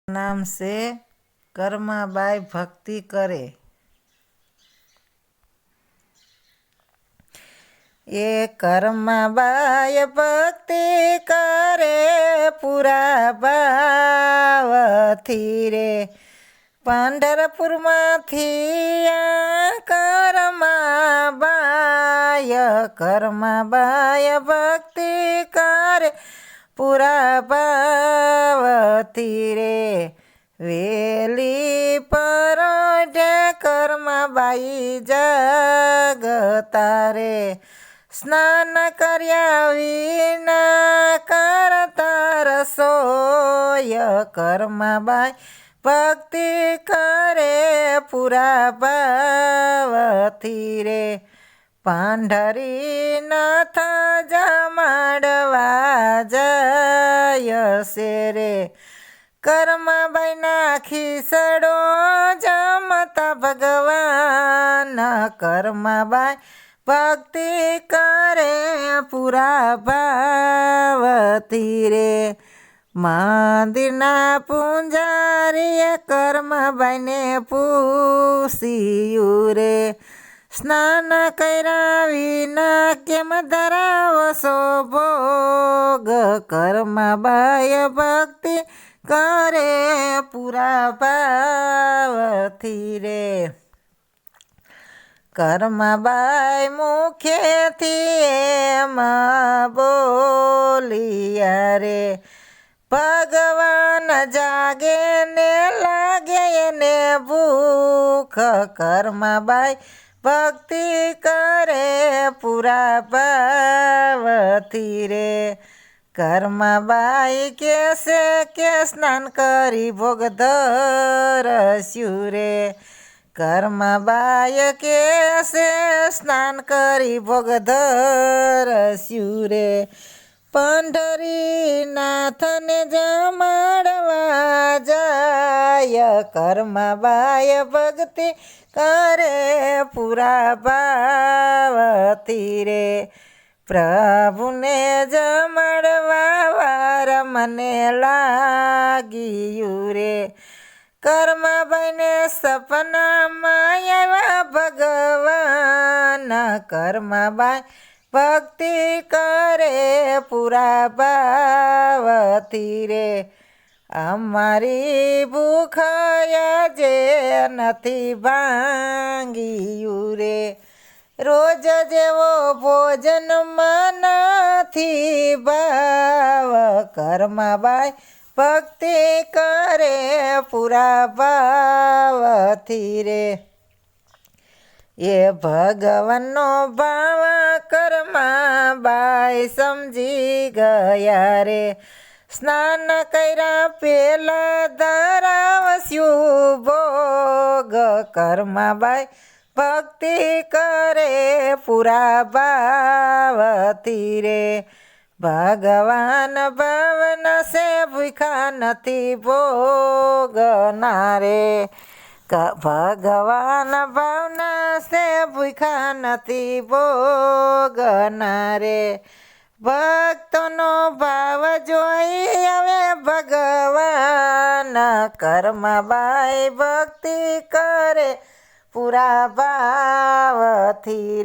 नाम से कर्माबाई भक्ति करे। ये कर्माबाई भक्ति करे पूरा भावथी रे पंढरपुर माथी कर्माबाई भक्ति करे पूरा भावथी रे वेली परोढे कर्माबाई जगता रे स्नान कर्या विना करता रसोय कर्माबाई भक्ति करे पूरा भावथी रे पंढरीनाथ जमाडवा जयसे रे कर्माबाई ना खीसड़ो जमता भगवान कर्माबाई भक्ति करे पूरा भावथी रे मंदिरना पुंजारी कर्माबाई ने पूछ्यु रे स्नान कर्या विना केम धरावशो भोग कर्माबाई भक्ति करे पूरा भावथी रे कर्माबाई मुखेथी एम बोलिया रे भगवान जागे ने लागे ने भूख कर्माबाई भक्ति करे पूरा भावथी रे कर्माबाई कैसे के स्नान करी भोग धरस्यु रे कर्माबाई कैसे स्नान करी भोग धरस्यु रे पंढरीनाथ ने जमाडवा जाय कर्माबाई भक्ति करे पूरा भावथी रे प्रभु ने जमाडवा वार मने लागियु रे कर्माबाई ने सपना माया भगवान कर्माबाई भक्ति करे पूरा भावथी रे अमारी भूख जे नथी भांगियु रे रोज जेवो भोजन मनाथी भाव कर्माबाई भक्ति करे पूरा भावथी रे ये भगवाननो भाव कर्माबाई समझी गया रे स्नान कर्या पेला धरावस्यु भोग कर्माबाई भक्ति करे पूरा भावथी रे भगवान भावना से भूखा नथी भोगना रे भगवान भावना से भूखा नथी भोगना रे भक्तों भाव जोई आवे भगवान कर्माबाई भक्ति करे पूरा भावथी।